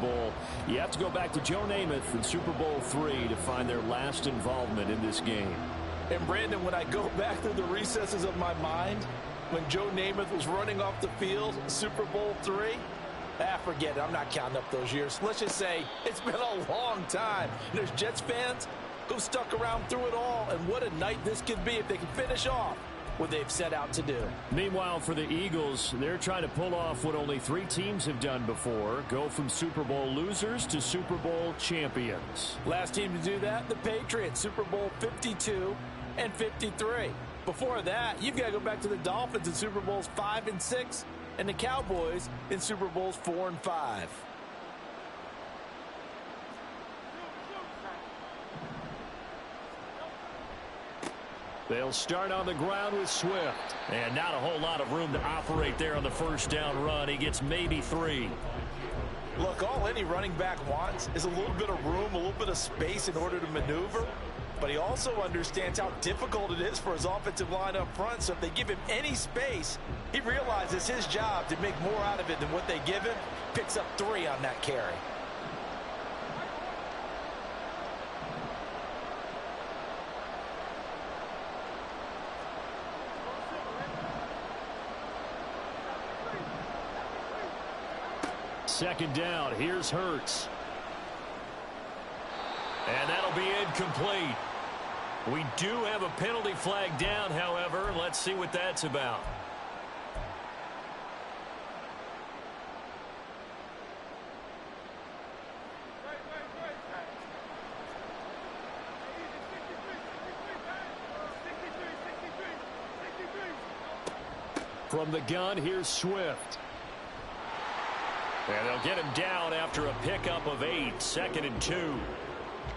Bowl. You have to go back to Joe Namath in Super Bowl III to find their last involvement in this game. And, Brandon, when I go back through the recesses of my mind, when Joe Namath was running off the field, Super Bowl III, forget it. I'm not counting up those years. Let's just say it's been a long time. And there's Jets fans who stuck around through it all, and what a night this could be if they can finish off what they've set out to do. Meanwhile, for the Eagles, they're trying to pull off what only 3 teams have done before, go from Super Bowl losers to Super Bowl champions. Last team to do that, the Patriots, Super Bowl 52 and 53. Before that, you've got to go back to the Dolphins in Super Bowls 5 and 6, and the Cowboys in Super Bowls 4 and 5. They'll start on the ground with Swift. And not a whole lot of room to operate there on the first down run. He gets maybe 3. Look, all any running back wants is a little bit of room, a little bit of space in order to maneuver. But he also understands how difficult it is for his offensive line up front. So if they give him any space, he realizes his job to make more out of it than what they give him. Picks up 3 on that carry. Second down, here's Hurts. And that'll be incomplete. We do have a penalty flag down, however. Let's see what that's about. From the gun, here's Swift. And they'll get him down after a pickup of 8, 2nd and 2.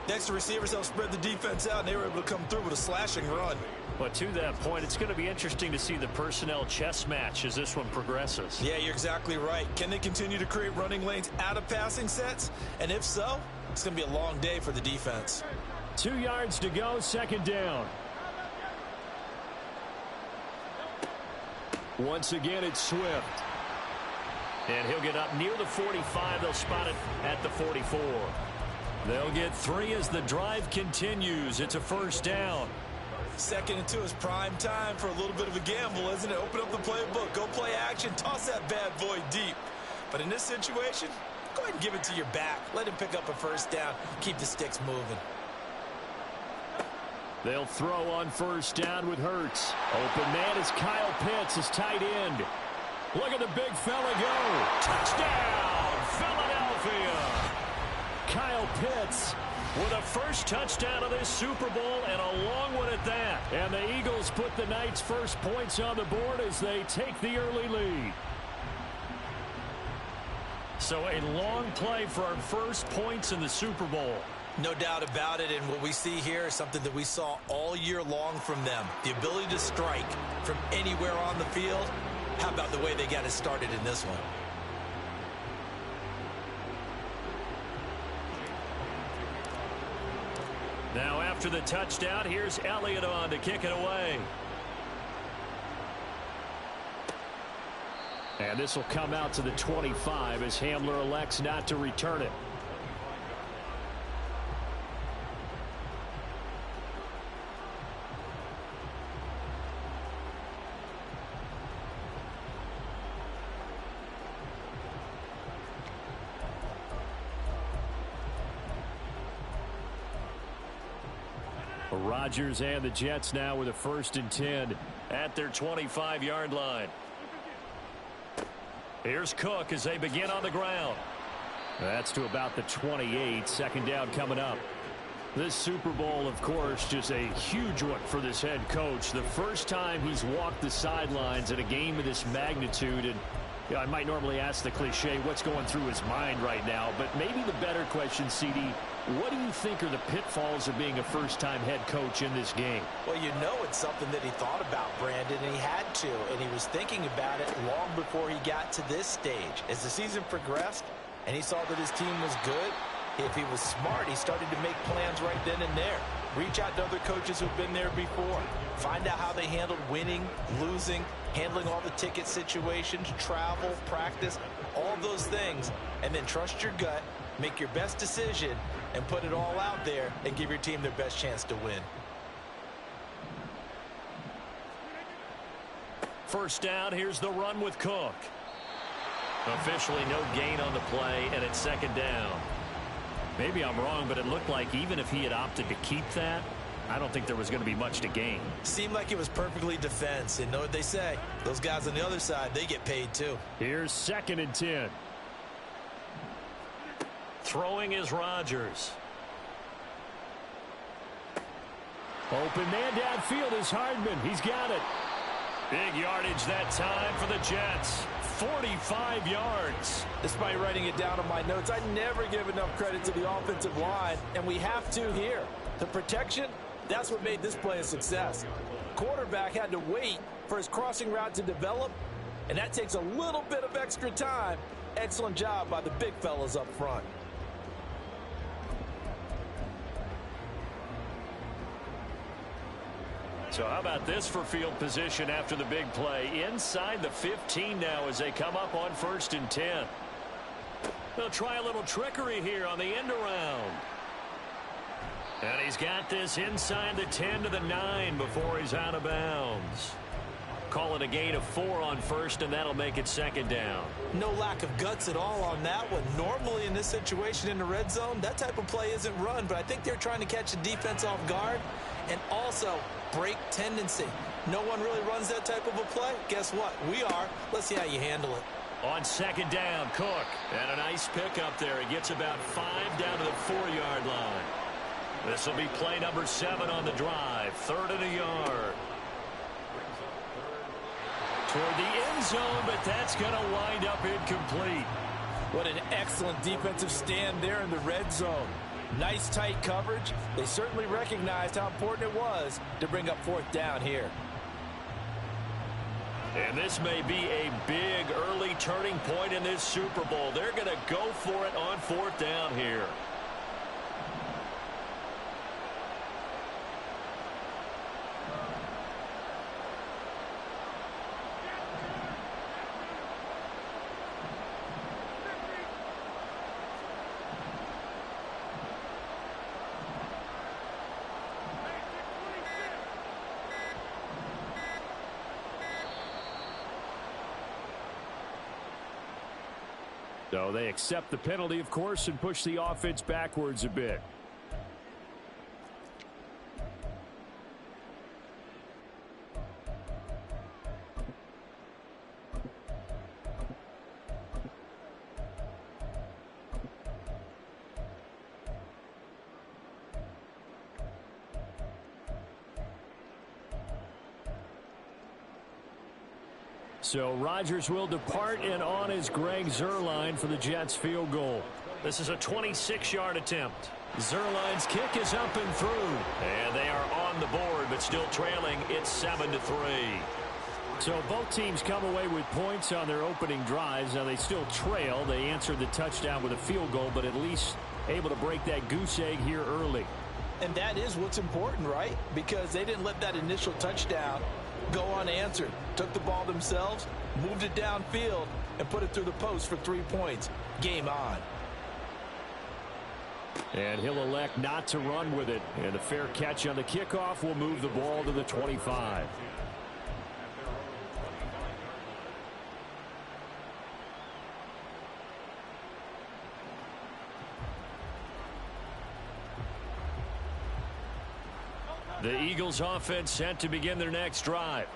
Next, the receivers help spread the defense out, and they were able to come through with a slashing run. But to that point, it's going to be interesting to see the personnel chess match as this one progresses. Yeah, you're exactly right. Can they continue to create running lanes out of passing sets? And if so, it's going to be a long day for the defense. 2 yards to go, 2nd down. Once again, it's Swift. And he'll get up near the 45. They'll spot it at the 44. They'll get 3 as the drive continues. It's a first down. 2nd and 2 is prime time for a little bit of a gamble, isn't it? Open up the playbook, go play action, toss that bad boy deep. But in this situation, go ahead and give it to your back. Let him pick up a first down. Keep the sticks moving. They'll throw on first down with Hurts. Open man is Kyle Pitts, his tight end. Look at the big fella go. Touchdown, Philadelphia. Kyle Pitts with a first touchdown of this Super Bowl, and a long one at that. And the Eagles put the night's first points on the board as they take the early lead. So a long play for our first points in the Super Bowl. No doubt about it, and what we see here is something that we saw all year long from them. The ability to strike from anywhere on the field. How about the way they got it started in this one? Now after the touchdown, here's Elliott on to kick it away. And this will come out to the 25 as Hamler elects not to return it. Rodgers and the Jets now with a 1st and 10 at their 25-yard line. Here's Cook as they begin on the ground. That's to about the 28. 2nd down coming up. This Super Bowl, of course, just a huge one for this head coach. The first time he's walked the sidelines at a game of this magnitude. And I might normally ask the cliche, what's going through his mind right now? But maybe the better question, CD, what do you think are the pitfalls of being a first-time head coach in this game? Well, you know it's something that he thought about, Brandon, and he had to. And he was thinking about it long before he got to this stage. As the season progressed and he saw that his team was good, if he was smart, he started to make plans right then and there. Reach out to other coaches who've been there before. Find out how they handled winning, losing, handling all the ticket situations, travel, practice, all of those things, and then trust your gut, make your best decision, and put it all out there and give your team their best chance to win. First down, here's the run with Cook. Officially no gain on the play, and it's second down. Maybe I'm wrong, but it looked like even if he had opted to keep that, I don't think there was going to be much to gain. Seemed like it was perfectly defense. And know what they say? Those guys on the other side, they get paid too. Here's 2nd and 10. Throwing is Rodgers. Open man downfield is Hardman. He's got it. Big yardage that time for the Jets. 45 yards. Despite writing it down on my notes, I never give enough credit to the offensive line, and we have to here. The protection, that's what made this play a success. Quarterback had to wait for his crossing route to develop, and that takes a little bit of extra time. Excellent job by the big fellas up front. So how about this for field position after the big play? Inside the 15 now as they come up on 1st and 10. They'll try a little trickery here on the end around. And he's got this inside the 10 to the 9 before he's out of bounds. Call it a gain of 4 on 1st, and that'll make it 2nd down. No lack of guts at all on that one. Normally in this situation in the red zone, that type of play isn't run, but I think they're trying to catch the defense off guard and also break tendency. No one really runs that type of a play. Guess what? We are. Let's see how you handle it. On 2nd down, Cook. And a nice pickup there. He gets about 5 down to the 4-yard line. This will be play number 7 on the drive. 3rd and a yard. Toward the end zone, but that's going to wind up incomplete. What an excellent defensive stand there in the red zone. Nice tight coverage. They certainly recognized how important it was to bring up 4th down here. And this may be a big early turning point in this Super Bowl. They're going to go for it on 4th down here. So they accept the penalty, of course, and push the offense backwards a bit. So Rodgers will depart, and on is Greg Zuerlein for the Jets field goal. This is a 26-yard attempt. Zuerlein's kick is up and through. And they are on the board, but still trailing. It's 7-3. So both teams come away with points on their opening drives. Now they still trail. They answered the touchdown with a field goal, but at least able to break that goose egg here early. And that is what's important, right? Because they didn't let that initial touchdown go unanswered. Took the ball themselves, moved it downfield, and put it through the post for 3 points. Game on. And he'll elect not to run with it. And a fair catch on the kickoff will move the ball to the 25. The Eagles offense set to begin their next drive.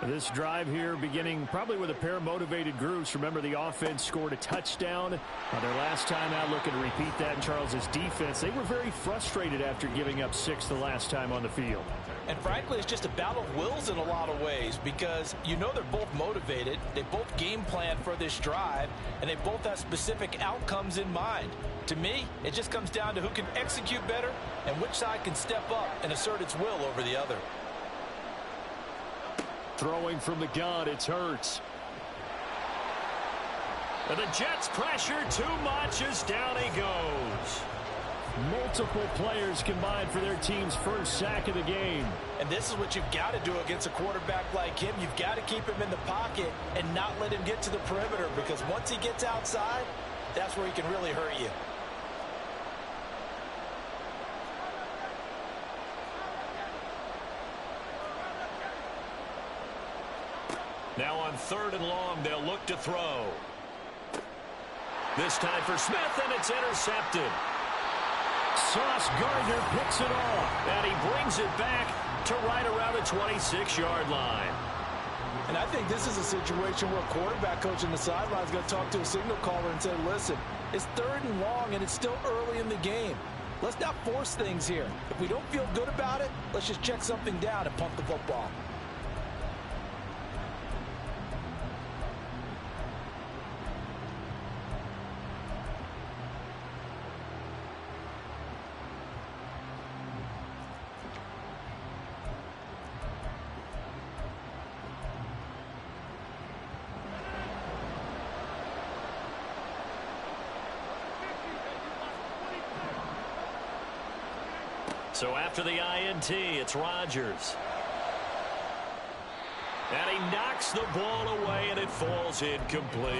This drive here beginning probably with a pair of motivated groups. Remember, the offense scored a touchdown on their last time out, looking to repeat that in Charles's defense. They were very frustrated after giving up 6 the last time on the field. And frankly, it's just a battle of wills in a lot of ways, because you know they're both motivated. They both game plan for this drive, and they both have specific outcomes in mind. To me, it just comes down to who can execute better and which side can step up and assert its will over the other. Throwing from the gun, it's Hurts. And the Jets pressure too much as down he goes. Multiple players combined for their team's first sack of the game. And this is what you've got to do against a quarterback like him. You've got to keep him in the pocket and not let him get to the perimeter, because once he gets outside, that's where he can really hurt you. Now on 3rd and long, they'll look to throw. This time for Smith, and it's intercepted. Sauce Gardner picks it off, and he brings it back to right around the 26-yard line. And I think this is a situation where a quarterback coach on the sideline is going to talk to a signal caller and say, listen, it's 3rd and long, and it's still early in the game. Let's not force things here. If we don't feel good about it, let's just check something down and punt the football. So after the INT, it's Rodgers. And he knocks the ball away, and it falls incomplete.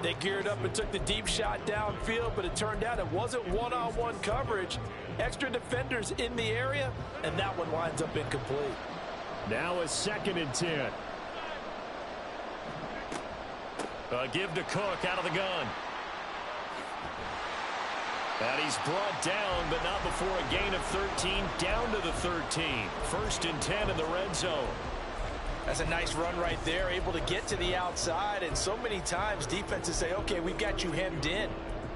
They geared up and took the deep shot downfield, but it turned out it wasn't one-on-one coverage. Extra defenders in the area, and that one winds up incomplete. Now a 2nd and 10. Give to Cook out of the gun. And he's brought down, but not before a gain of 13, down to the 13. 1st and 10 in the red zone. That's a nice run right there, able to get to the outside. And so many times defenses say, okay, we've got you hemmed in.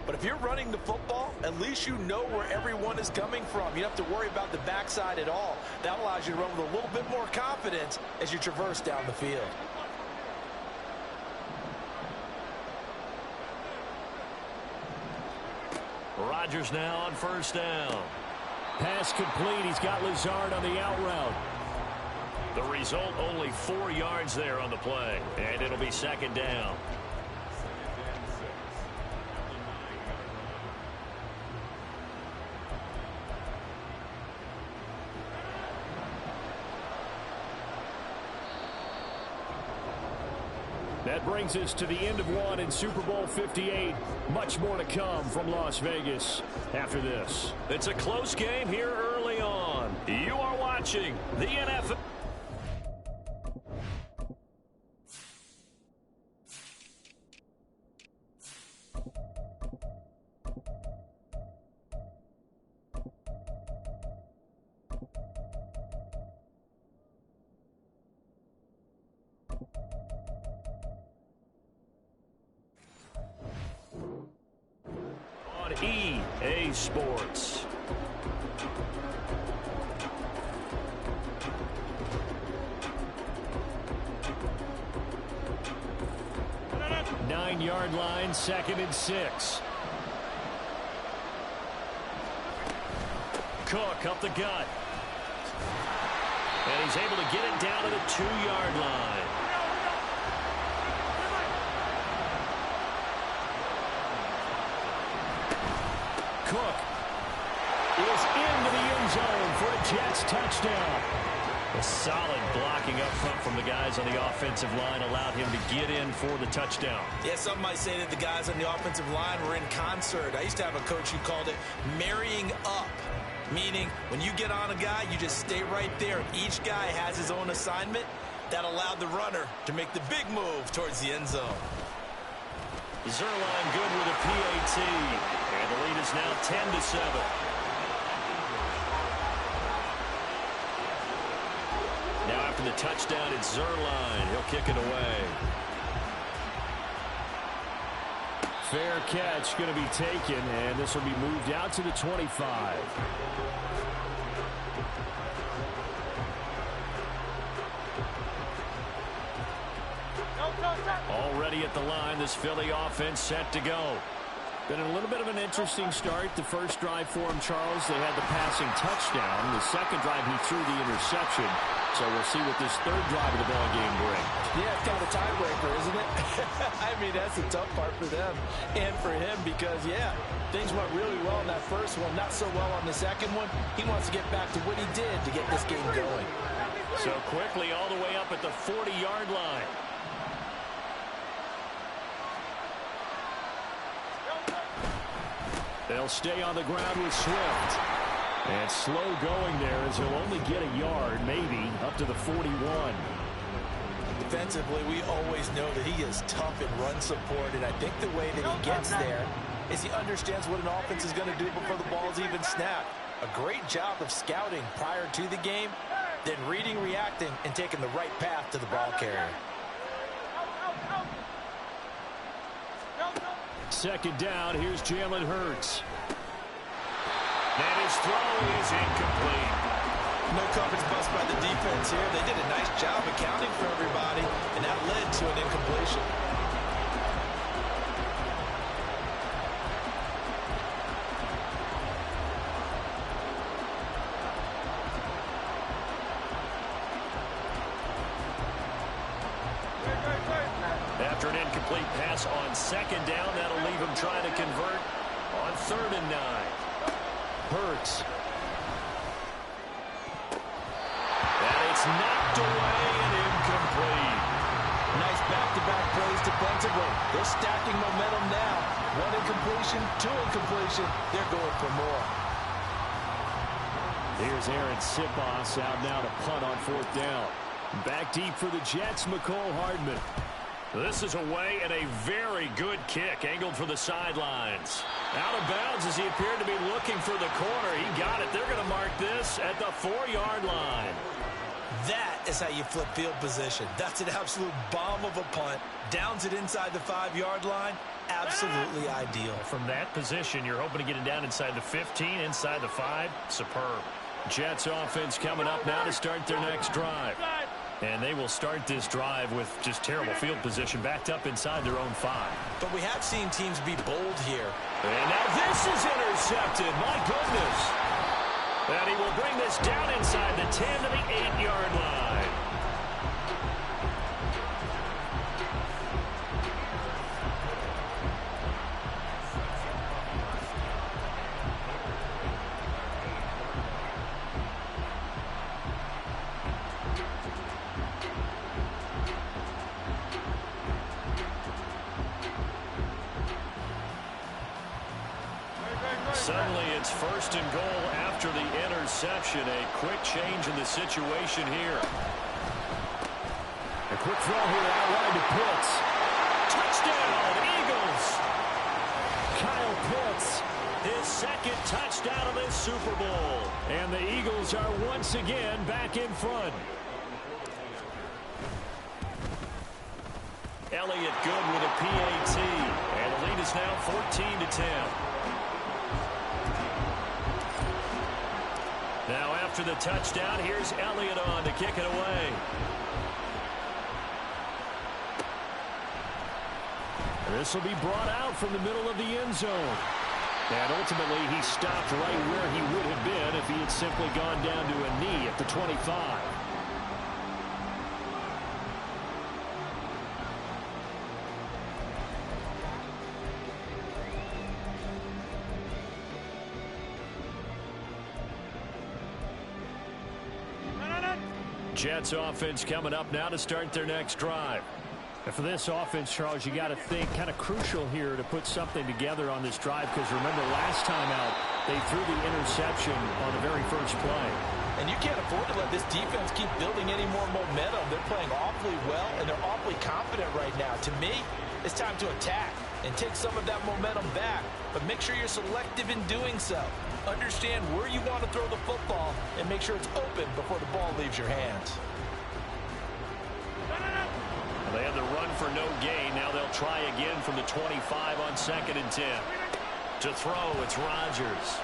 But if you're running the football, at least you know where everyone is coming from. You don't have to worry about the backside at all. That allows you to run with a little bit more confidence as you traverse down the field. Rodgers now on 1st down. Pass complete. He's got Lazard on the out route. The result, only 4 yards there on the play. And it'll be 2nd down. That brings us to the end of one in Super Bowl 58. Much more to come from Las Vegas after this. It's a close game here early on. You are watching the NFL. EA Sports. Nine-yard line, 2nd and 6. Cook up the gut. And he's able to get it down to the 2-yard line. Cook is into the end zone for a Jets touchdown. A solid blocking up front from the guys on the offensive line allowed him to get in for the touchdown. Yeah, some might say that the guys on the offensive line were in concert. I used to have a coach who called it marrying up, meaning when you get on a guy, you just stay right there. Each guy has his own assignment. That allowed the runner to make the big move towards the end zone. Zerline good with a PAT. And the lead is now 10-7. Now after the touchdown, it's Zerline. He'll kick it away. Fair catch going to be taken, and this will be moved out to the 25. Already at the line, this Philly offense set to go. Been a little bit of an interesting start. The first drive for him, Charles, they had the passing touchdown. The second drive, he threw the interception. So we'll see what this third drive of the ball game brings. Yeah, it's kind of a tiebreaker, isn't it? I mean, that's the tough part for them and for him because, yeah, things went really well in that first one, not so well on the second one. He wants to get back to what he did to get this game going. So quickly all the way up at the 40-yard line. They'll stay on the ground with Swift. And slow going there as he'll only get a yard, maybe, up to the 41. Defensively, we always know that he is tough in run support, and I think the way that he gets there is he understands what an offense is going to do before the ball is even snapped. A great job of scouting prior to the game, then reading, reacting, and taking the right path to the ball carrier. Second down, here's Jalen Hurts. And his throw is incomplete. No coverage bust by the defense here. They did a nice job accounting for everybody, and that led to an incompletion. After an incomplete pass on second down, that'll leave him trying to convert on 3rd and 9. Hurts. And it's knocked away and incomplete. Nice back-to-back plays defensively. They're stacking momentum now. 1 incompletion, 2 incompletion. They're going for more. Here's Aaron Sipos out now to punt on 4th down. Back deep for the Jets, McCole Hardman. This is away and a very good kick angled for the sidelines. Out of bounds as he appeared to be looking for the corner. He got it. They're going to mark this at the 4-yard line. That is how you flip field position. That's an absolute bomb of a punt. Downs it inside the 5-yard line. Absolutely ideal. From that position, you're hoping to get it down inside the 15, inside the 5. Superb. Jets offense coming up now to start their next drive. And they will start this drive with just terrible field position backed up inside their own 5. But we have seen teams be bold here. And now this is intercepted. My goodness. And he will bring this down inside the 10 to the 8-yard line. Suddenly it's 1st and goal after the interception. A quick change in the situation here. A quick throw here out wide to Pitts. Touchdown, Eagles. Kyle Pitts, his 2nd touchdown of this Super Bowl. And the Eagles are once again back in front. Elliott good with a PAT. And the lead is now 14-10. Now after the touchdown, here's Elliott on to kick it away. This will be brought out from the middle of the end zone. And ultimately, he stopped right where he would have been if he had simply gone down to a knee at the 25. Jets offense coming up now to start their next drive. And for this offense, Charles, you got to think kind of crucial here to put something together on this drive because remember last time out they threw the interception on the very first play. And you can't afford to let this defense keep building any more momentum. They're playing awfully well and they're awfully confident right now. To me, it's time to attack and take some of that momentum back, but make sure you're selective in doing so. Understand where you want to throw the football and make sure it's open before the ball leaves your hands. They had the run for no gain. Now they'll try again from the 25 on 2nd and 10. To throw, it's Rodgers.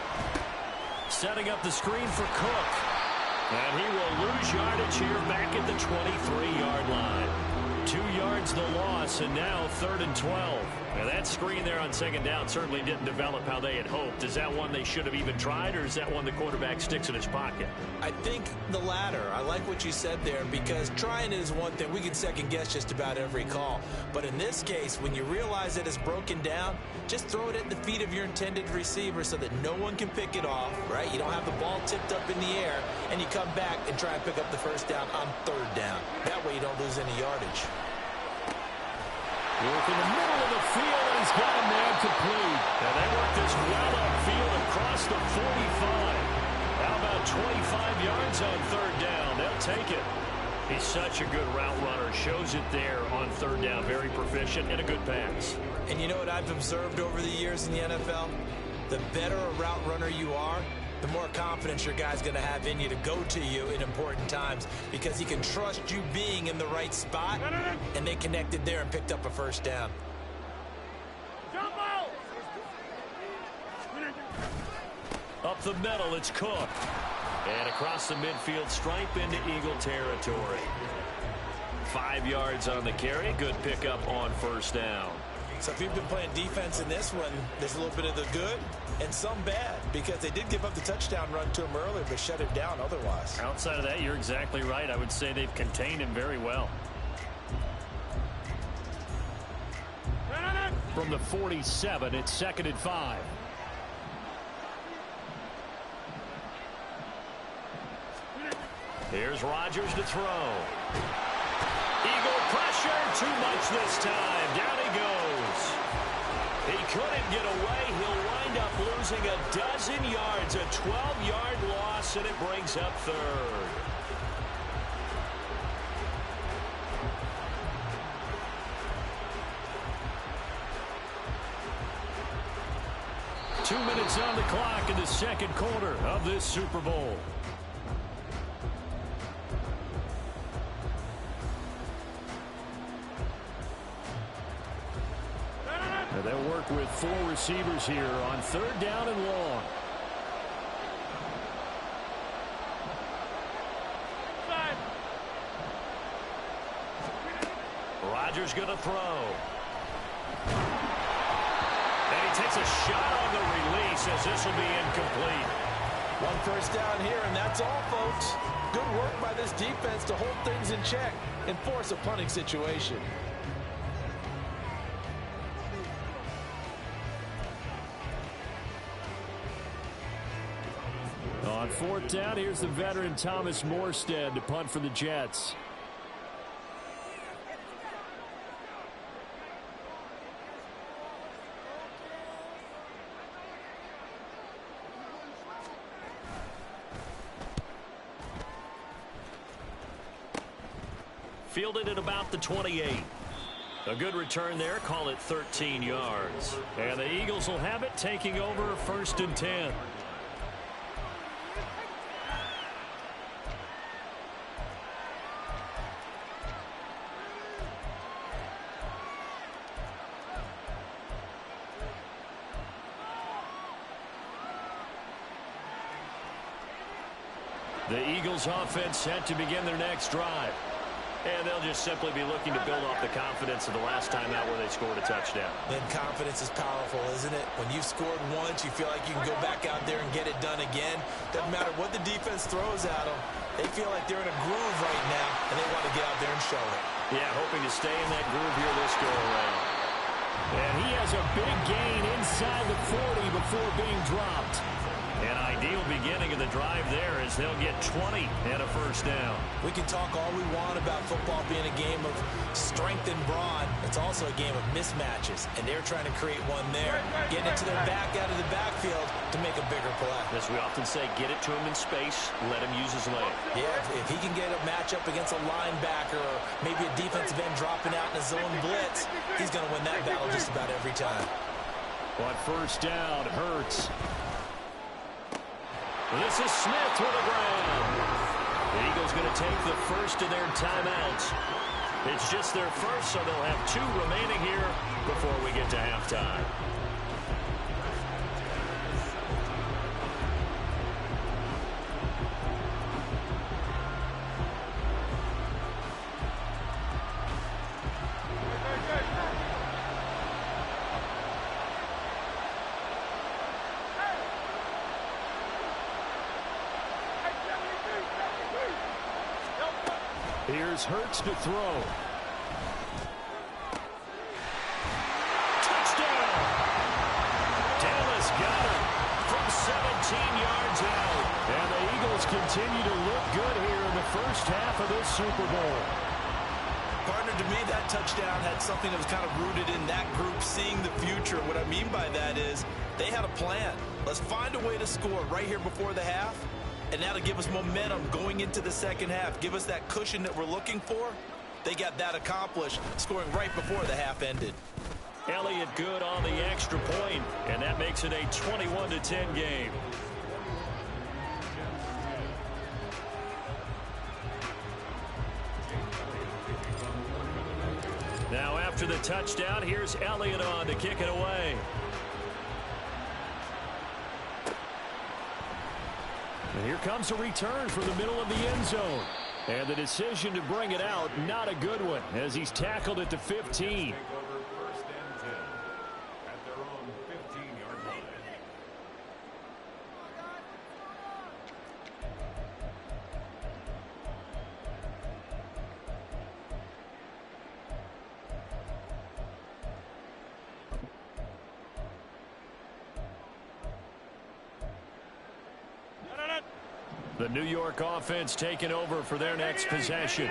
Setting up the screen for Cook. And he will lose yardage here back at the 23-yard line. 2 yards the loss, and now 3rd and 12. Now that screen there on second down certainly didn't develop how they had hoped. Is that one they should have even tried, or is that one the quarterback sticks in his pocket? I think the latter. I like what you said there, because trying is one thing. We can second guess just about every call. But in this case, when you realize that it's broken down, just throw it at the feet of your intended receiver so that no one can pick it off, right? You don't have the ball tipped up in the air, and you come back and try and pick up the first down on third down. That way you don't lose any yardage. Work in the middle of the field, and he's got him there complete. And they work this well upfield across the 45. How about 25 yards on third down? They'll take it. He's such a good route runner. Shows it there on third down. Very proficient and a good pass. And you know what I've observed over the years in the NFL? The better a route runner you are, the more confidence your guy's going to have in you to go to you in important times, because he can trust you being in the right spot, and they connected there and picked up a first down. Up the middle, it's Cook. And across the midfield stripe into Eagle territory. 5 yards on the carry. Good pickup on first down. So if you've been playing defense in this one, there's a little bit of the good and some bad, because they did give up the touchdown run to him earlier, but shut it down otherwise. Outside of that, you're exactly right. I would say they've contained him very well. From the 47, it's 2nd and 5. Here's Rodgers to throw. Eagle pressure, too much this time. Down he goes. He couldn't get away. He'll wind up losing a dozen yards, a 12-yard loss, and it brings up third. Two minutes on the clock in the second quarter of this Super Bowl. They'll work with 4 receivers here on third down and long. Rodgers going to throw. And he takes a shot on the release, as this will be incomplete. One first down here, and that's all, folks. Good work by this defense to hold things in check and force a punting situation. On fourth down, here's the veteran Thomas Morstead to punt for the Jets. Fielded at about the 28. A good return there, call it 13 yards. And the Eagles will have it, taking over 1st and 10. The Eagles offense set to begin their next drive. And they'll just simply be looking to build off the confidence of the last time out where they scored a touchdown. Then confidence is powerful, isn't it? When you've scored once, you feel like you can go back out there and get it done again. Doesn't matter what the defense throws at them. They feel like they're in a groove right now, and they want to get out there and show it. Yeah, hoping to stay in that groove here this go-around. And he has a big gain inside the 40 before being dropped. An ideal beginning of the drive there, as they'll get 20 and a first down. We can talk all we want about football being a game of strength and brawn. It's also a game of mismatches, and they're trying to create one there, getting it to their back out of the backfield to make a bigger play. As we often say, get it to him in space, let him use his leg. Yeah, if he can get a matchup against a linebacker or maybe a defensive end dropping out in a zone blitz, he's going to win that battle just about every time. On first down, Hurts. This is Smith with the ground. The Eagles going to take the first of their timeouts. It's just their first, so they'll have 2 remaining here before we get to halftime. Here's Hurts to throw. Dallas got it from 17 yards out. And the Eagles continue to look good here in the first half of this Super Bowl. Partner, to me, that touchdown had something that was kind of rooted in that group seeing the future. What I mean by that is they had a plan. Let's find a way to score right here before the half, and that'll give us momentum going into the second half. Give us that cushion that we're looking for. They got that accomplished, scoring right before the half ended. Elliott good on the extra point, and that makes it a 21-10 game. Now after the touchdown, here's Elliott on to kick it away. And here comes a return from the middle of the end zone. And the decision to bring it out, not a good one, as he's tackled at the 15. The New York offense taking over for their next possession.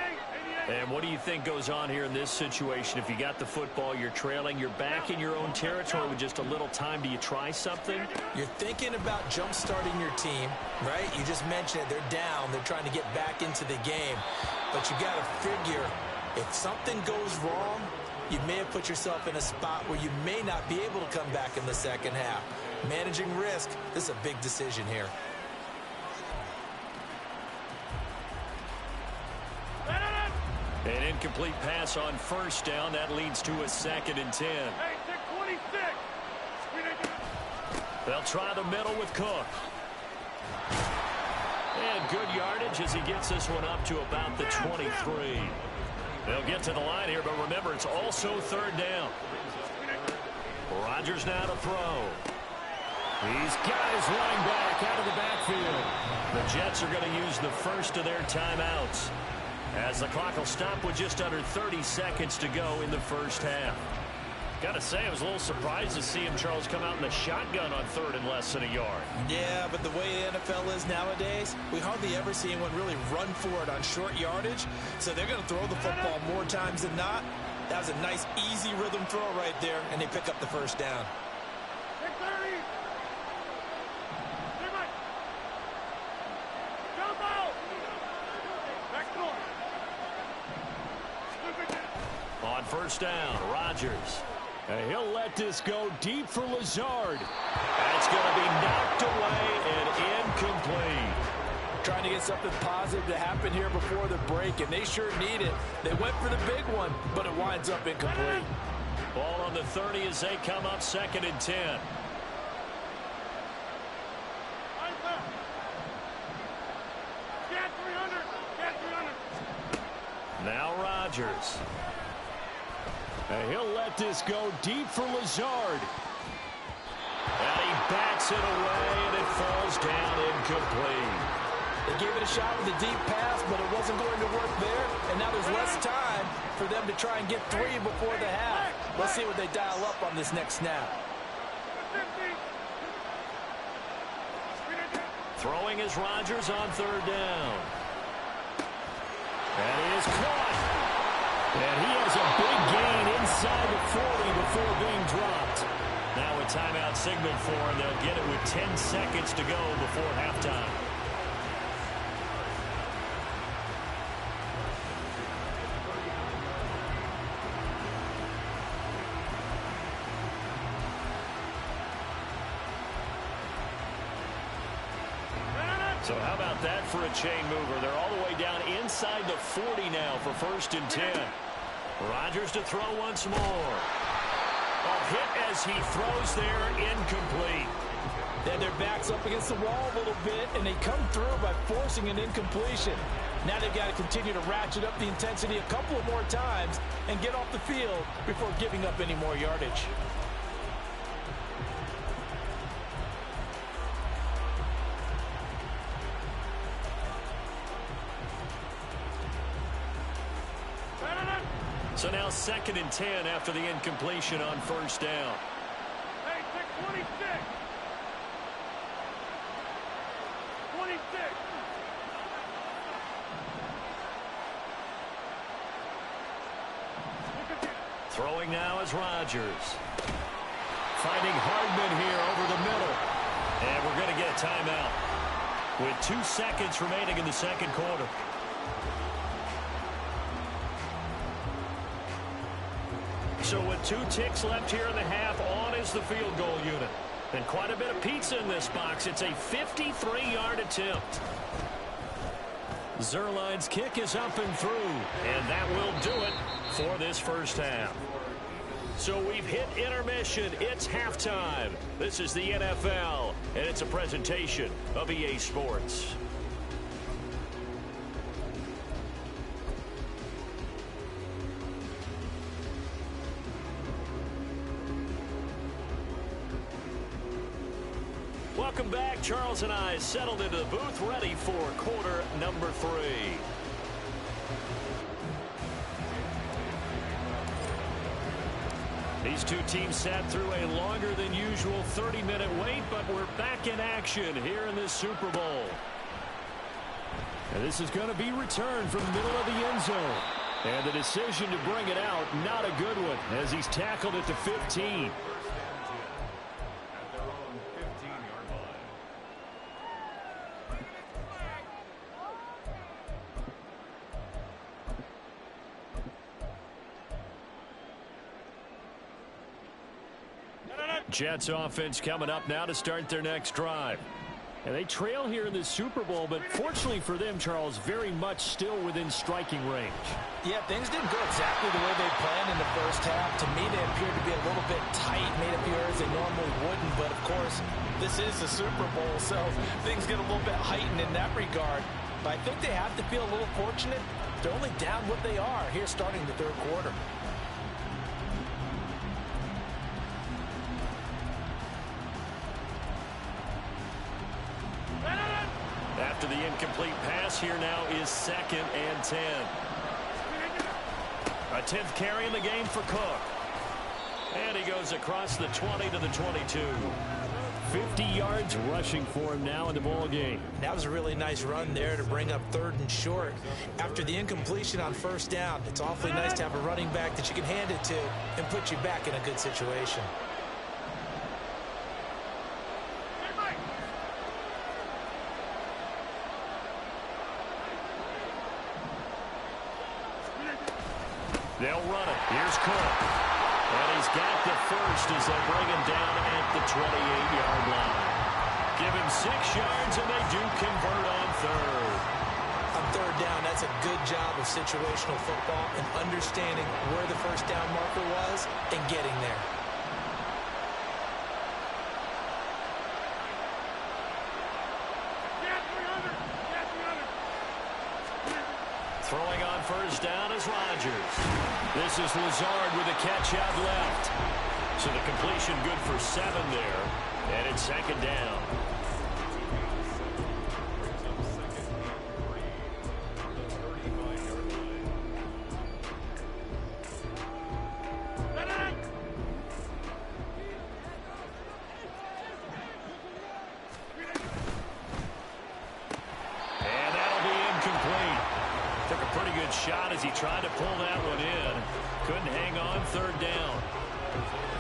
And what do you think goes on here in this situation? If you got the football, you're trailing, you're back in your own territory with just a little time. Do you try something? You're thinking about jump-starting your team, right? You just mentioned it. They're down. They're trying to get back into the game. But you got to figure, if something goes wrong, you may have put yourself in a spot where you may not be able to come back in the second half. Managing risk, this is a big decision here. An incomplete pass on first down. That leads to a 2nd and 10. They'll try the middle with Cook. And good yardage as he gets this one up to about the 23. They'll get to the line here, but remember, it's also 3rd down. Rodgers now to throw. He's got his running back out of the backfield. The Jets are going to use the first of their timeouts, as the clock will stop with just under 30 seconds to go in the first half. Got to say, I was a little surprised to see him, Charles, come out in the shotgun on 3rd and less than a yard. Yeah, but the way the NFL is nowadays, we hardly ever see anyone really run for it on short yardage. So they're going to throw the football more times than not. That was a nice, easy rhythm throw right there, and they pick up the first down. On first down, Rodgers. And he'll let this go deep for Lazard. That's going to be knocked away and incomplete. Trying to get something positive to happen here before the break, and they sure need it. They went for the big one, but it winds up incomplete. Ball on the 30 as they come up 2nd and 10. Now Rodgers. And he'll let this go deep for Lazard. And he backs it away, and it falls down incomplete. They gave it a shot with a deep pass, but it wasn't going to work there. And now there's less time for them to try and get 3 before the half. Let's see what they dial up on this next snap. Throwing is Rodgers on 3rd down. And he is caught. And he has a big gain inside the 40 before being dropped. Now a timeout signal for him. They'll get it with 10 seconds to go before halftime. So how about that for a chain mover? They're all the way down inside the 40 now for 1st and 10. Rodgers to throw once more. A hit as he throws there, incomplete. Then their back's up against the wall a little bit, and they come through by forcing an incompletion. Now they've got to continue to ratchet up the intensity a couple of more times and get off the field before giving up any more yardage. So now 2nd and 10 after the incompletion on first down. Hey, pick 26. 26. Throwing now is Rodgers. Finding Hardman here over the middle. And we're going to get a timeout with 2 seconds remaining in the second quarter. So with 2 ticks left here in the half, on is the field goal unit. And quite a bit of pizza in this box. It's a 53-yard attempt. Zerline's kick is up and through. And that will do it for this first half. So we've hit intermission. It's halftime. This is the NFL, and it's a presentation of EA Sports. Welcome back. Charles and I settled into the booth, ready for quarter number 3. These two teams sat through a longer than usual 30-minute wait, but we're back in action here in this Super Bowl. And this is going to be returned from the middle of the end zone. And the decision to bring it out, not a good one, as he's tackled at the 15. Jets offense coming up now to start their next drive. And they trail here in the Super Bowl, but fortunately for them, Charles, very much still within striking range. Yeah, things didn't go exactly the way they planned in the first half. To me, they appeared to be a little bit tight, made up the errors they normally wouldn't. But, of course, this is the Super Bowl, so things get a little bit heightened in that regard. But I think they have to feel a little fortunate. They're only down what they are here starting the third quarter. After the incomplete pass, here now is 2nd and 10. A 10th carry in the game for Cook. And he goes across the 20 to the 22. 50 yards rushing for him now in the ball game. That was a really nice run there to bring up 3rd and short. After the incompletion on first down, it's awfully nice to have a running back that you can hand it to and put you back in a good situation. They'll run it. Here's Cook. And he's got the first as they bring him down at the 28-yard line. Give him 6 yards, and they do convert on 3rd. On 3rd down, that's a good job of situational football and understanding where the first down marker was and getting there. Throwing on first down is Rodgers. This is Lazard with a catch out left. So the completion good for 7 there. And it's 2nd down. Shot as he tried to pull that one in. Couldn't hang on 3rd down.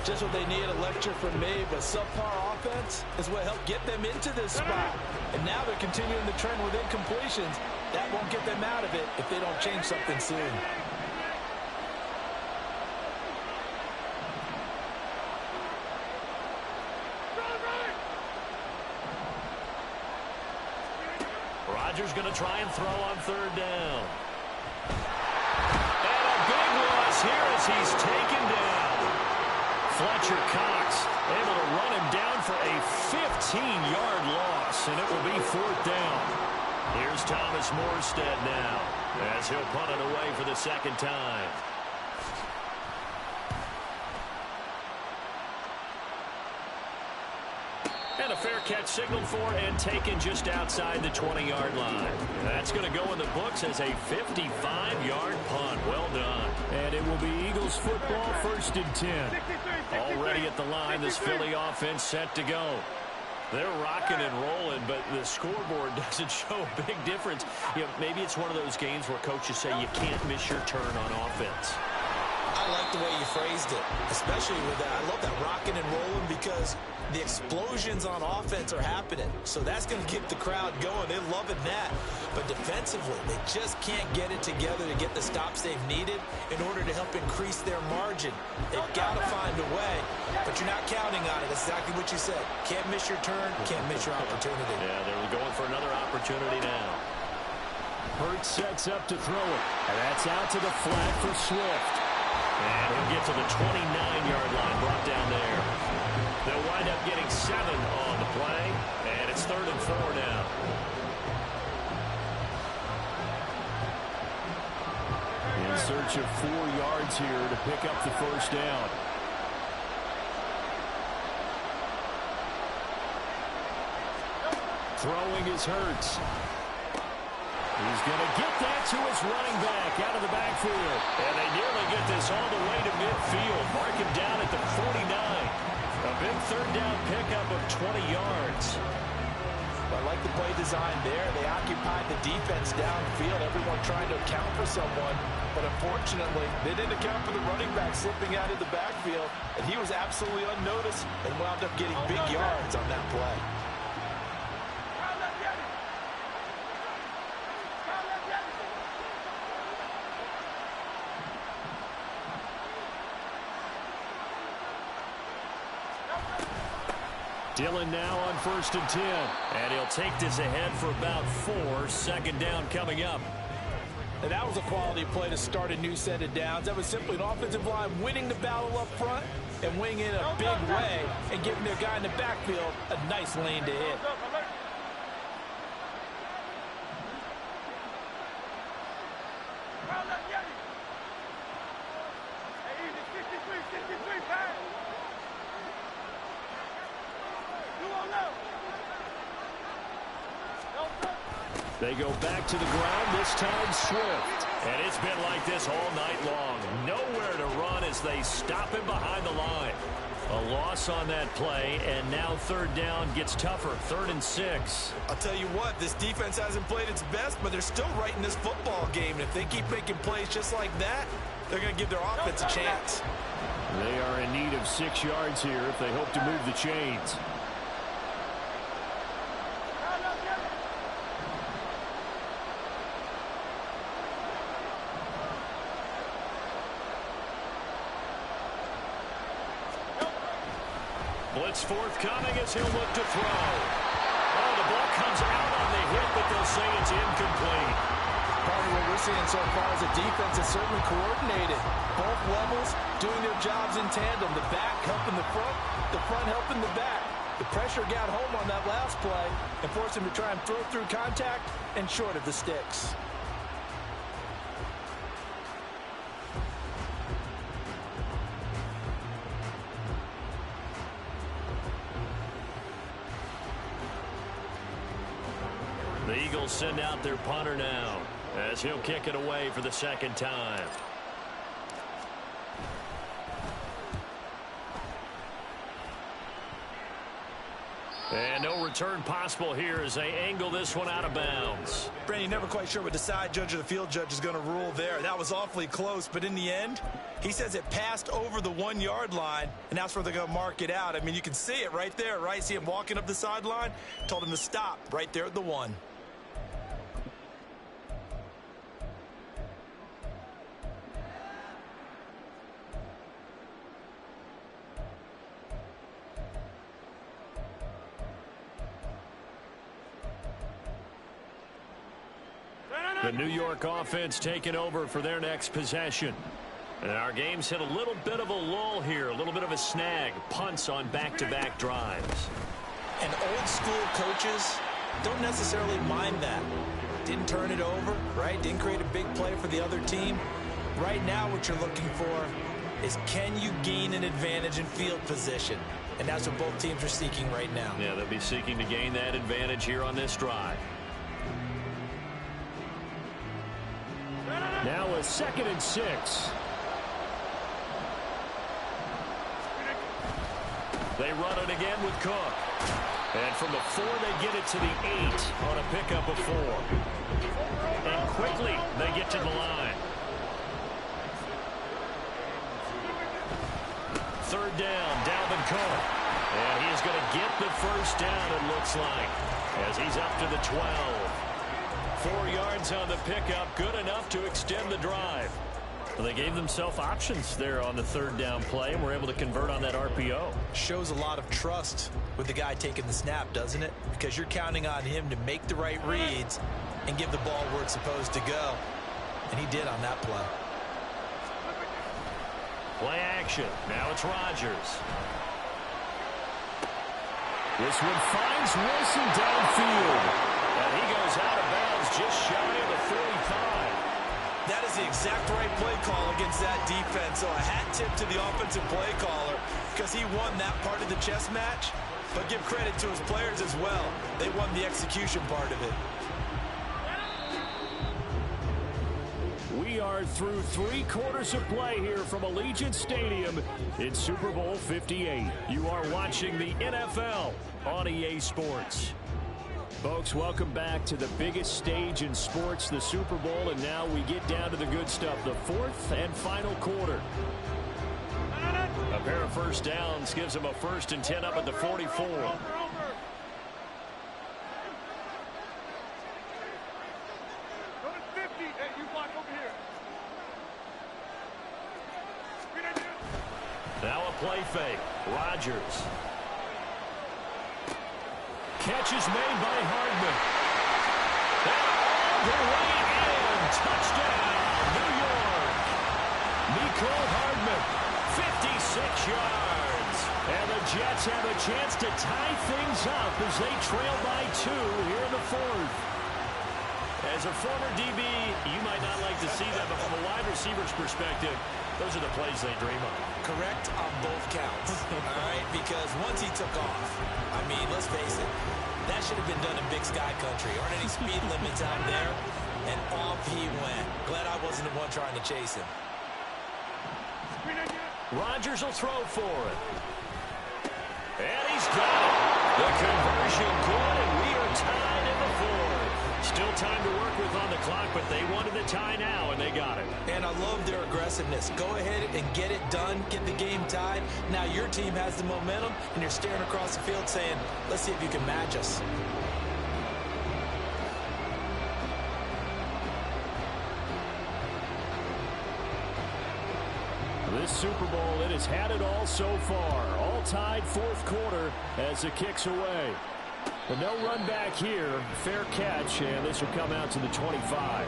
Just what they need, a lecture from me, but subpar offense is what helped get them into this spot. And now they're continuing the trend with incompletions. That won't get them out of it if they don't change something soon. Rodgers going to try and throw on 3rd down. Here as he's taken down. Fletcher Cox able to run him down for a 15-yard loss, and it will be 4th down. Here's Thomas Morstead now as he'll punt it away for the 2nd time. And a a fair catch signaled for and taken just outside the 20-yard line. That's going to go in the books as a 55-yard punt. Well done. And it will be Eagles football, 1st and 10. Already at the line, this Philly offense set to go. They're rocking and rolling, but the scoreboard doesn't show a big difference. You know, maybe it's one of those games where coaches say you can't miss your turn on offense. I like the way you phrased it, especially with that. I love that rocking and rolling because the explosions on offense are happening. So that's going to keep the crowd going. They're loving that. But defensively, they just can't get it together to get the stops they've needed in order to help increase their margin. They've got to find a way, but you're not counting on it. That's exactly what you said. Can't miss your turn, can't miss your opportunity. Yeah, they're going for another opportunity now. Hurts sets up to throw it. And that's out to the flat for Swift. And he'll get to the 29-yard line, brought down there. They'll wind up getting 7 on the play, and it's 3rd and 4 now. In search of 4 yards here to pick up the first down. Throwing is Hurts. He's going to get that to his running back out of the backfield. And they nearly get this all the way to midfield. Mark him down at the 49. A big 3rd down pickup of 20 yards. I like the play design there. They occupied the defense downfield. Everyone trying to account for someone. But unfortunately, they didn't account for the running back slipping out of the backfield. And he was absolutely unnoticed and wound up getting big yards on that play. Dillon now on 1st and 10. And he'll take this ahead for about 4. 2nd down coming up. And that was a quality play to start a new set of downs. That was simply an offensive line winning the battle up front and winning in a big way and giving their guy in the backfield a nice lane to hit. They go back to the ground, this time Swift. And it's been like this all night long. Nowhere to run as they stop him behind the line. A loss on that play, and now 3rd down gets tougher. 3rd and 6. I'll tell you what, this defense hasn't played its best, but they're still right in this football game. And if they keep making plays just like that, they're going to give their offense a chance. They are in need of 6 yards here if they hope to move the chains. Blitz forthcoming as he'll look to throw. Oh, the ball comes out on the hit, but they'll say it's incomplete. Part of what we're seeing so far is a defense that's certainly coordinated. Both levels doing their jobs in tandem. The back helping the front helping the back. The pressure got home on that last play and forced him to try and throw through contact and short of the sticks. The Eagles send out their punter now as he'll kick it away for the 2nd time. And no return possible here as they angle this one out of bounds. Brandon, never quite sure what the side judge or the field judge is going to rule there. That was awfully close, but in the end, he says it passed over the 1-yard line, and that's where they're going to mark it out. I mean, you can see it right there, right? See him walking up the sideline? Told him to stop right there at the 1. The New York offense taking over for their next possession. And our game's hit a little bit of a lull here, a little bit of a snag. Punts on back-to-back drives. And old school coaches don't necessarily mind that. Didn't turn it over, right? Didn't create a big play for the other team. Right now what you're looking for is, can you gain an advantage in field position? and that's what both teams are seeking right now. Yeah, they'll be seeking to gain that advantage here on this drive. Now a 2nd and 6. They run it again with Cook. And from the 4, they get it to the 8 on a pickup of 4. And quickly, they get to the line. 3rd down, Dalvin Cook. And he is going to get the first down, it looks like, as he's up to the 12. 4 yards on the pickup, good enough to extend the drive. Well, they gave themselves options there on the 3rd down play, and were able to convert on that RPO. Shows a lot of trust with the guy taking the snap, doesn't it? Because you're counting on him to make the right reads and give the ball where it's supposed to go. And he did on that play. Play action. Now it's Rodgers. This one finds Wilson downfield. And he goes out of bounds just shy of the 45. That is the exact right play call against that defense. So a hat tip to the offensive play caller because he won that part of the chess match. But give credit to his players as well. They won the execution part of it. We are through 3 quarters of play here from Allegiant Stadium in Super Bowl 58. You are watching the NFL on EA Sports. Folks, welcome back to the biggest stage in sports, the Super Bowl, and now we get down to the good stuff, the 4th and final quarter. A pair of first downs gives them a 1st and 10 up at the 44. Now a play fake. Rodgers. Catch is made by Hardman. And all the way in. Touchdown, New York. Nicole Hardman, 56 yards. And the Jets have a chance to tie things up as they trail by 2 here in the 4th. As a former DB, you might not like to see that, but from a wide receiver's perspective, those are the plays they dream of. Correct on both counts. All right, because once he took off, I mean, let's face it, that should have been done in Big Sky Country. Aren't any speed limits out there? And off he went. Glad I wasn't the one trying to chase him. Rodgers will throw for it. And he's got it. The conversion good, and we are tied in the 4th. Still time to work with on the clock, but they wanted the tie now, and they got it. And I love their aggressiveness. Go ahead and get it done, get the game tied. Now your team has the momentum, and you're staring across the field saying, let's see if you can match us. This Super Bowl, it has had it all so far. All tied 4th quarter as it kicks away. But no run back here. Fair catch, and this will come out to the 25.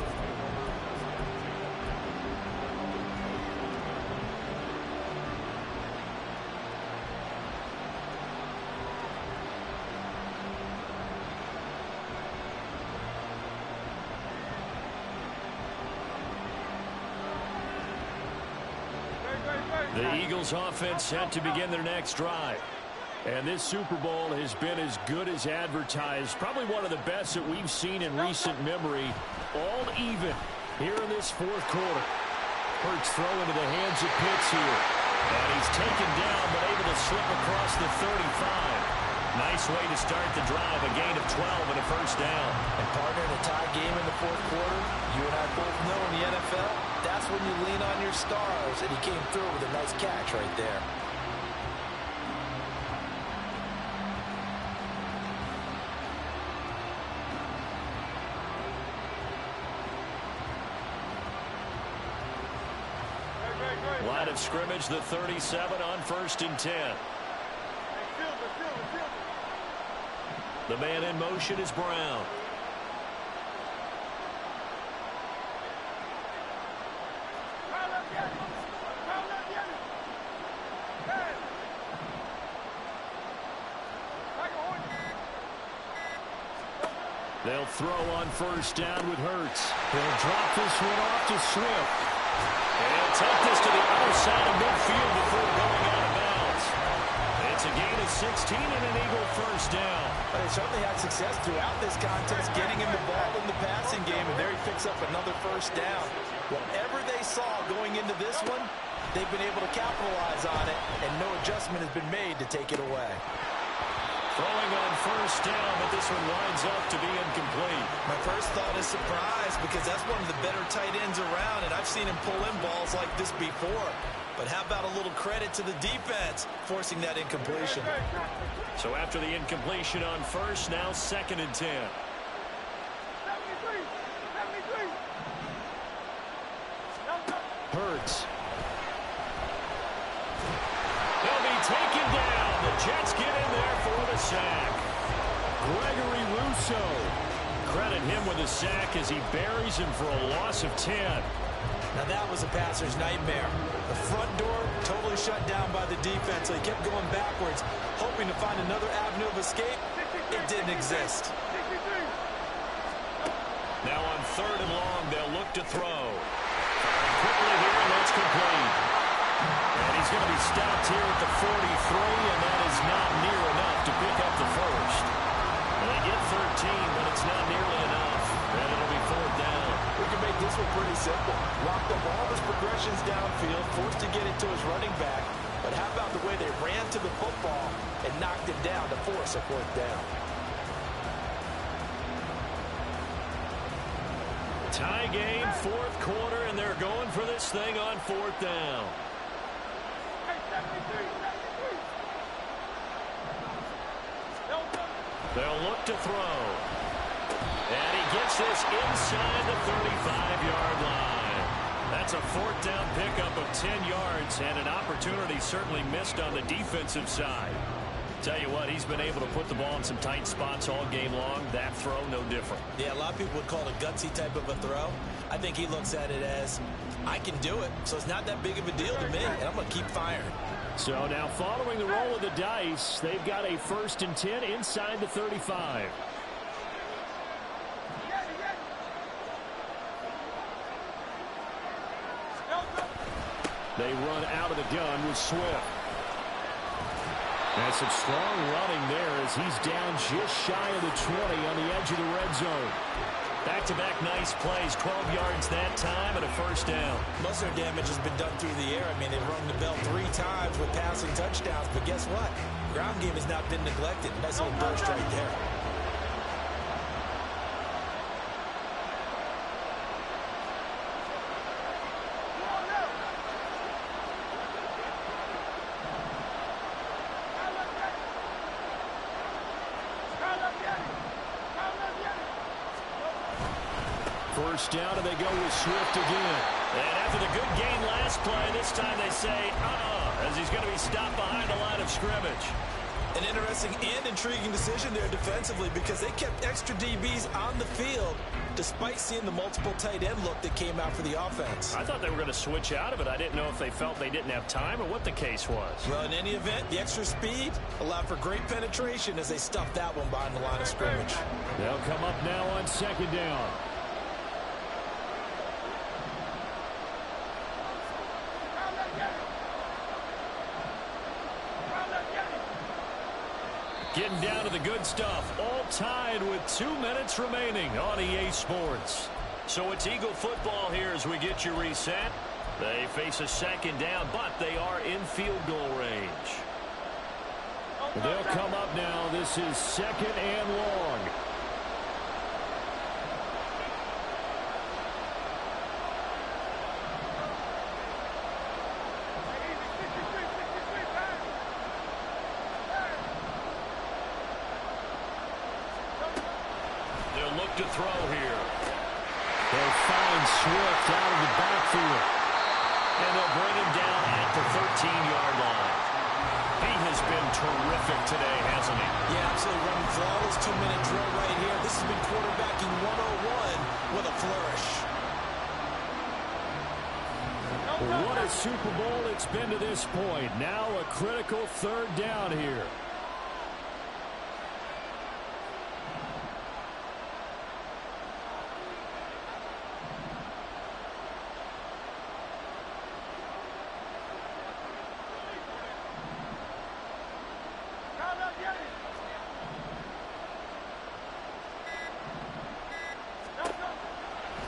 The Eagles offense set to begin their next drive. And this Super Bowl has been as good as advertised. Probably one of the best that we've seen in recent memory. All even here in this 4th quarter. Hurts throw into the hands of Pitts here. And he's taken down but able to slip across the 35. Nice way to start the drive. A gain of 12 and a first down. And partner, in a tie game in the 4th quarter, you and I both know in the NFL, that's when you lean on your stars. And he came through with a nice catch right there. Line of scrimmage, the 37 on 1st and 10. The man in motion is Brown. They'll throw on 1st down with Hurts. They'll drop this one off to Swift. And take this to the other side of midfield before going out of bounds. It's a gain of 16 and an Eagle first down. But they certainly had success throughout this contest, getting him the ball in the passing game, and there he picks up another first down. Whatever they saw going into this one, they've been able to capitalize on it, and no adjustment has been made to take it away. Throwing on first down, but this one winds up to be incomplete. My first thought is surprise, because that's one of the better tight ends around, and I've seen him pull in balls like this before. But how about a little credit to the defense forcing that incompletion? So after the incompletion on first, now 2nd and 10. Hurts. He'll be taken down. The Jets get in there for the sack. Gregory Rousseau. Credit him with a sack as he buries him for a loss of 10. Now that was a passer's nightmare. The front door totally shut down by the defense, so he kept going backwards, hoping to find another avenue of escape. It didn't exist. Now on 3rd and long, they'll look to throw. Quickly here, and that's complete. And he's going to be stopped here at the 43, and that is not near enough to pick up the first. And they get 13, but it's not nearly enough. And it'll be 4th down. We can make this one pretty simple. Locked up all his progressions downfield, forced to get it to his running back. But how about the way they ran to the football and knocked him down to force a 4th down? Tie game, 4th quarter, and they're going for this thing on 4th down. They'll look to throw. And he gets this inside the 35-yard line. That's a 4th down pickup of 10 yards, and an opportunity certainly missed on the defensive side. Tell you what, he's been able to put the ball in some tight spots all game long. That throw, no different. Yeah, a lot of people would call it a gutsy type of a throw. I think he looks at it as, I can do it, so it's not that big of a deal to me, and I'm going to keep firing. So now following the roll of the dice, they've got a 1st and 10 inside the 35. They run out of the gun with Swift. And some strong running there as he's down just shy of the 20 on the edge of the red zone. Back-to-back nice plays, 12 yards that time and a 1st down. Most of their damage has been done through the air. I mean, they've rung the bell 3 times with passing touchdowns, but guess what? Ground game has not been neglected. Nice little burst right there. First down, and they go with Swift again. And after the good gain last play, this time they say, as he's going to be stopped behind the line of scrimmage. An interesting and intriguing decision there defensively, because they kept extra DBs on the field despite seeing the multiple tight end look that came out for the offense. I thought they were going to switch out of it. I didn't know if they felt they didn't have time or what the case was. Well, in any event, the extra speed allowed for great penetration as they stuffed that one behind the line of scrimmage. They'll come up now on 2nd down. Getting down to the good stuff. All tied with 2 minutes remaining on EA Sports. So it's Eagle football here as we get you reset. They face a 2nd down, but they are in field goal range. They'll come up now. This is 2nd and long. To throw here. They'll find Swift out of the backfield. And they'll bring him down at the 13-yard line. He has been terrific today, hasn't he? Yeah, absolutely running flawless 2-minute drill right here. This has been quarterbacking 101 with a flourish. What a Super Bowl it's been to this point. Now a critical 3rd down here.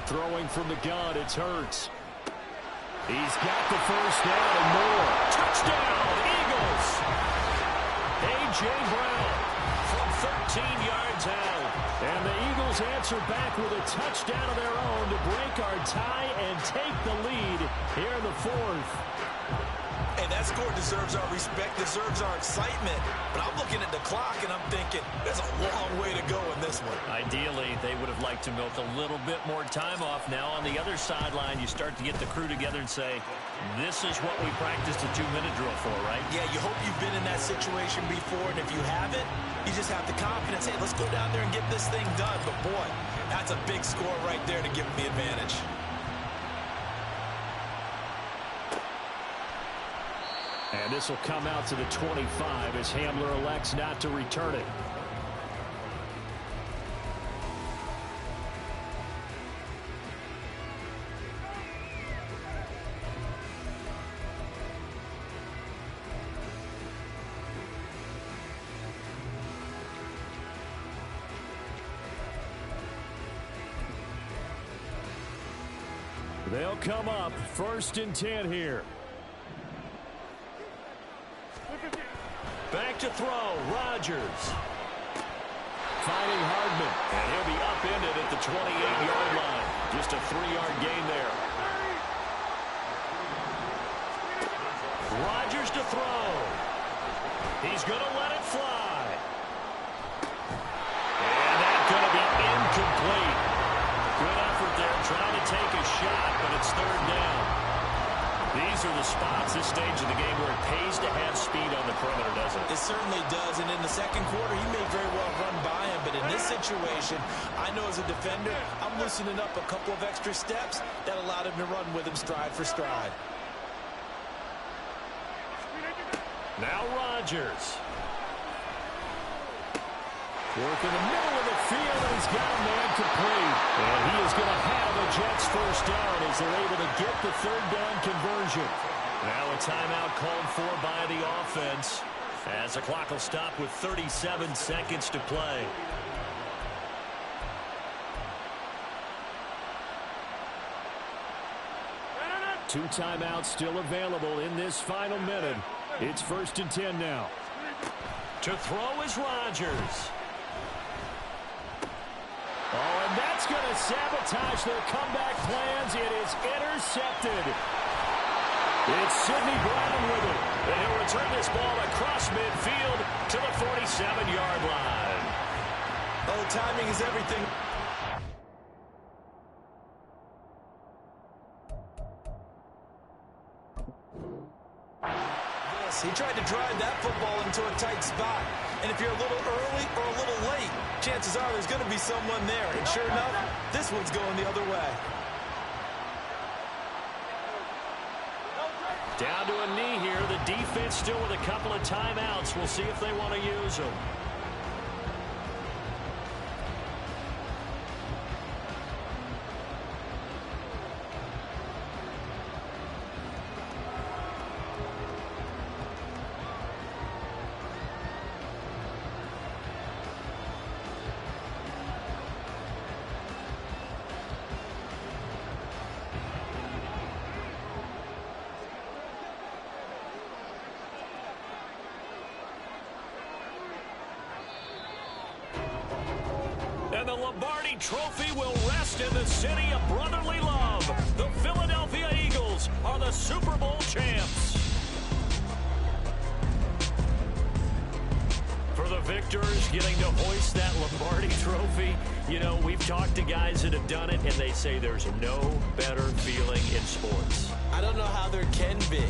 Throwing from the gun, it's Hurts. He's got the first down and more. Touchdown, Eagles! A.J. Brown from 13 yards out. And the Eagles answer back with a touchdown of their own to break our tie and take the lead here in the fourth. Hey, that score deserves our respect, deserves our excitement. But I'm looking at the clock, and I'm thinking, there's a long way to go in this one. Ideally, they would have liked to milk a little bit more time off. Now, on the other sideline, you start to get the crew together and say, this is what we practiced a 2-minute drill for, right? Yeah, you hope you've been in that situation before, and if you haven't, you just have the confidence, hey, let's go down there and get this thing done. But, boy, that's a big score right there to give them the advantage. And this will come out to the 25 as Hamler elects not to return it. They'll come up 1st and 10 here. Back to throw, Rodgers. Finding Hardman. And he'll be upended at the 28-yard line. Just a 3-yard gain there. Rodgers to throw. He's going to let it fly. And that's going to be incomplete. Good effort there, trying to take a shot, but it's 3rd down. These are the spots, this stage of the game, where it pays to have speed on the perimeter, doesn't it? It certainly does, and in the second quarter, he may very well run by him, but in this situation, I know as a defender, I'm loosening up a couple of extra steps that allowed him to run with him stride for stride. Now Rodgers. Work in the middle of the field, and he's got a man complete. And he is going to have a Jets first down as they're able to get the 3rd down conversion. Now a timeout called for by the offense as the clock will stop with 37 seconds to play. Two timeouts still available in this final minute. It's 1st and 10 now. To throw is Rodgers. Oh, and that's going to sabotage their comeback plans. It is intercepted. It's Sidney Brown with it. And he'll return this ball across midfield to the 47-yard line. Oh, timing is everything. He tried to drive that football into a tight spot. And if you're a little early or a little late, chances are there's going to be someone there. And sure enough, this one's going the other way. Down to a knee here. The defense still with a couple of timeouts. We'll see if they want to use them. And the Lombardi Trophy will rest in the city of brotherly love. The Philadelphia Eagles are the Super Bowl champs. For the victors getting to hoist that Lombardi Trophy, you know, we've talked to guys that have done it, and they say there's no better feeling in sports. I don't know how there can be.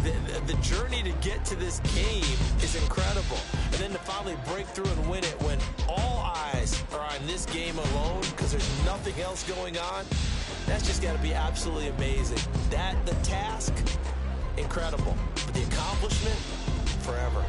The journey to get to this game is incredible. And then to finally break through and win it when all eyes are on this game alone because there's nothing else going on, that's just got to be absolutely amazing. The task, incredible. But the accomplishment, forever.